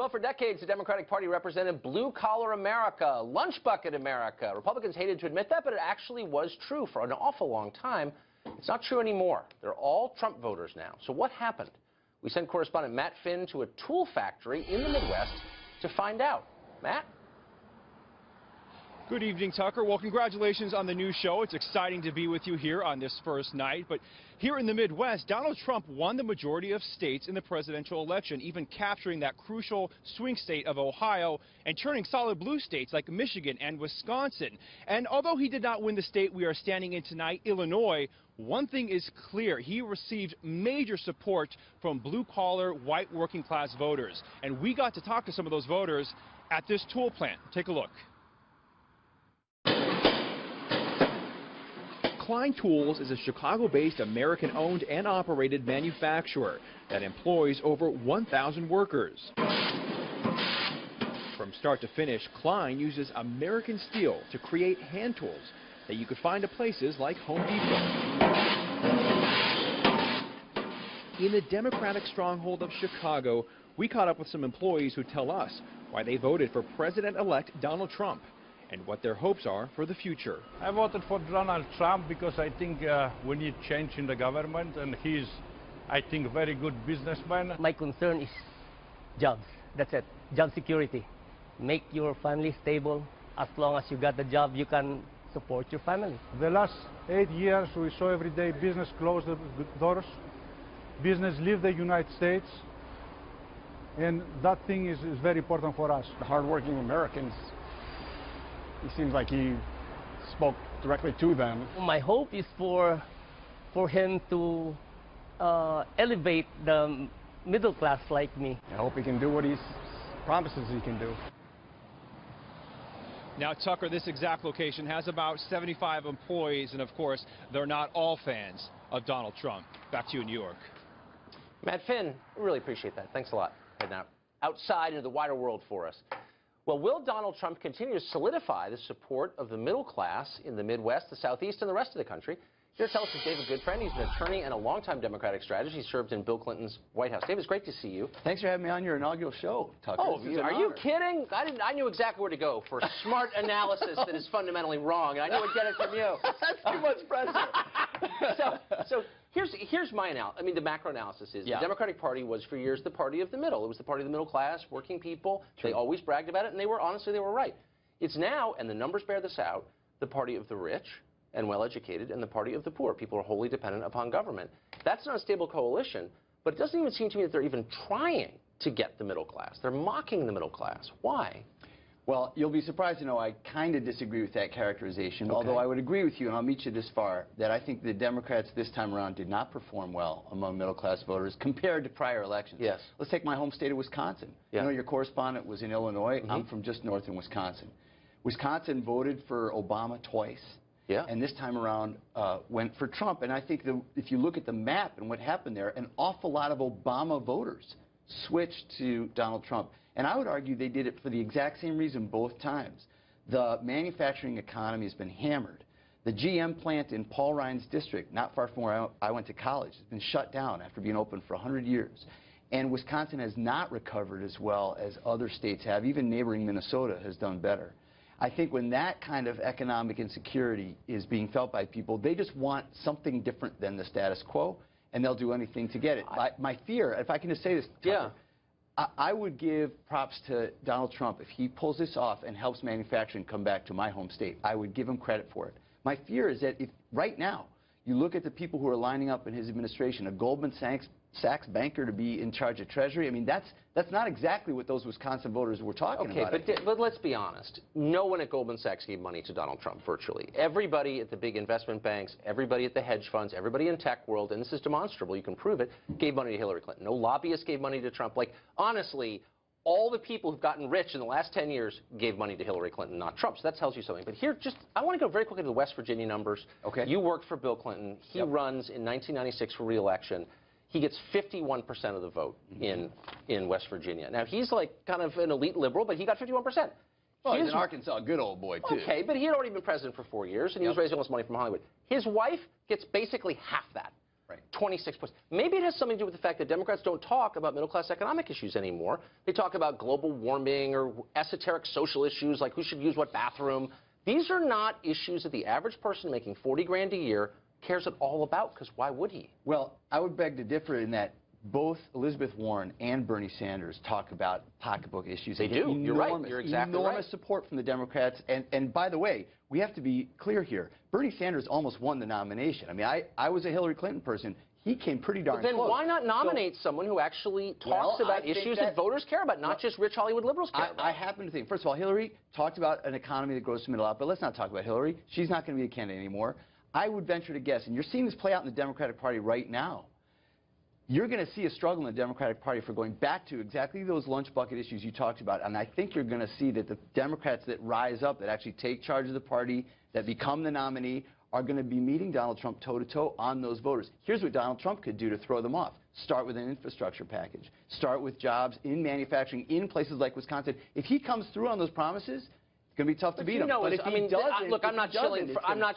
Well, for decades, the Democratic Party represented blue-collar America, lunch bucket America. Republicans hated to admit that, but it actually was true for an awful long time. It's not true anymore. They're all Trump voters now. So what happened? We sent correspondent Matt Finn to a tool factory in the Midwest to find out. Matt? Good evening, Tucker. Well, congratulations on the new show. It's exciting to be with you here on this first night. But here in the Midwest, Donald Trump won the majority of states in the presidential election, even capturing that crucial swing state of Ohio and turning solid blue states like Michigan and Wisconsin. And although he did not win the state we are standing in tonight, Illinois, one thing is clear. He received major support from blue-collar, white working-class voters. And we got to talk to some of those voters at this tool plant. Take a look. Klein Tools is a Chicago-based, American-owned and operated manufacturer that employs over 1,000 workers. From start to finish, Klein uses American steel to create hand tools that you could find at places like Home Depot. In the Democratic stronghold of Chicago, we caught up with some employees who tell us why they voted for President-elect Donald Trump and what their hopes are for the future. I voted for Donald Trump because I think we need change in the government, and he's, I think, a very good businessman. My concern is jobs. That's it. Job security. Make your family stable. As long as you got the job, you can support your family. The last 8 years, we saw every day business close the doors, business leave the United States, and that thing is very important for us. The hardworking Americans, it seems like he spoke directly to them. My hope is for him to elevate the middle class like me. I hope he can do what he promises he can do. Now, Tucker, this exact location has about 75 employees, and of course, they're not all fans of Donald Trump. Back to you in New York. Matt Finn, really appreciate that. Thanks a lot. Heading out outside into the wider world for us. Well, will Donald Trump continue to solidify the support of the middle class in the Midwest, the Southeast, and the rest of the country? Here to tell us is David Goodfriend. He's an attorney and a longtime Democratic strategist. He served in Bill Clinton's White House. David, it's great to see you. Thanks for having me on your inaugural show, Tucker. Oh, are you kidding? I knew exactly where to go for smart analysis that is fundamentally wrong, and I knew I'd get it from you. That's too much pressure. So here's my analysis. I mean, the macro analysis is the Democratic Party was for years the party of the middle. It was the party of the middle class, working people. True. They always bragged about it, and they were right. It's now, and the numbers bear this out, the party of the rich and well-educated, and the party of the poor. People are wholly dependent upon government. That's not a stable coalition, but it doesn't even seem to me that they're even trying to get the middle class. They're mocking the middle class. Why? Well, you'll be surprised to know I kind of disagree with that characterization, although I would agree with you, and I'll meet you this far, that I think the Democrats this time around did not perform well among middle-class voters compared to prior elections. Yes. Let's take my home state of Wisconsin. Yeah. You know, your correspondent was in Illinois. I'm from just north in Wisconsin. Wisconsin voted for Obama twice. Yeah. And this time around went for Trump. And I think if you look at the map and what happened there, an awful lot of Obama voters switched to Donald Trump. And I would argue they did it for the exact same reason both times. The manufacturing economy has been hammered. The GM plant in Paul Ryan's district, not far from where I went to college, has been shut down after being open for 100 years. And Wisconsin has not recovered as well as other states have. Even neighboring Minnesota has done better. I think when that kind of economic insecurity is being felt by people, they just want something different than the status quo, and they'll do anything to get it. My fear, if I can just say this, Tucker, I would give props to Donald Trump if he pulls this off and helps manufacturing come back to my home state. I would give him credit for it. My fear is that if right now you look at the people who are lining up in his administration, a Goldman Sachs banker to be in charge of Treasury, I mean, that's not exactly what those Wisconsin voters were talking about. Okay, but let's be honest. No one at Goldman Sachs gave money to Donald Trump, virtually. Everybody at the big investment banks, everybody at the hedge funds, everybody in tech world, and this is demonstrable, you can prove it, gave money to Hillary Clinton. No lobbyists gave money to Trump. Like, honestly, all the people who've gotten rich in the last 10 years gave money to Hillary Clinton, not Trump. So that tells you something. But here, I want to go very quickly to the West Virginia numbers. Okay. You worked for Bill Clinton. He runs in 1996 for re-election. He gets 51% of the vote in West Virginia. Now, he's like kind of an elite liberal, but he got 51%. Well, he's in Arkansas, a good old boy, too. Okay, but he had already been president for 4 years, and he was raising all this money from Hollywood. His wife gets basically half that. Right. 26 points. Maybe it has something to do with the fact that Democrats don't talk about middle-class economic issues anymore. They talk about global warming or esoteric social issues like who should use what bathroom. These are not issues that the average person making 40 grand a year cares at all about, because why would he? Well, I would beg to differ in that both Elizabeth Warren and Bernie Sanders talk about pocketbook issues. They do. You're right. You're exactly right. Enormous support from the Democrats. And by the way, we have to be clear here. Bernie Sanders almost won the nomination. I mean, I was a Hillary Clinton person. He came pretty darn close. Then why not nominate someone who actually talks about issues that voters care about, not just rich Hollywood liberals care about? I happen to think, first of all, Hillary talked about an economy that grows to middle out, but let's not talk about Hillary. She's not going to be a candidate anymore. I would venture to guess, and you're seeing this play out in the Democratic Party right now, you're going to see a struggle in the Democratic Party for going back to exactly those lunch bucket issues you talked about. And I think you're going to see that the Democrats that rise up, that actually take charge of the party, that become the nominee, are going to be meeting Donald Trump toe-to-toe on those voters. Here's what Donald Trump could do to throw them off. Start with an infrastructure package. Start with jobs in manufacturing in places like Wisconsin. If he comes through on those promises, it's going to be tough to beat him. But if he doesn't, look, I'm not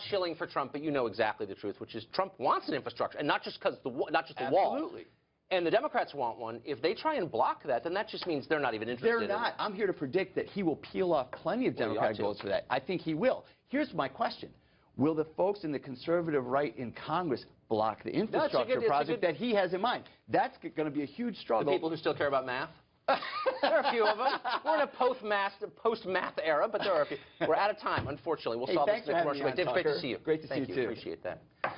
shilling for Trump, but you know exactly the truth, which is Trump wants an infrastructure, and not just because the wall. Absolutely. And the Democrats want one. If they try and block that, then that just means they're not even interested. They're not. I'm here to predict that he will peel off plenty of Democratic votes for that. I think he will. Here's my question. Will the folks in the conservative right in Congress block the infrastructure project that he has in mind? That's going to be a huge struggle. The people who still care about math? There are a few of them. We're in a post-math era, but there are a few. We're out of time, unfortunately. We'll solve this in a commercial break. Dave, great to see you. Great to see you, too. Appreciate that.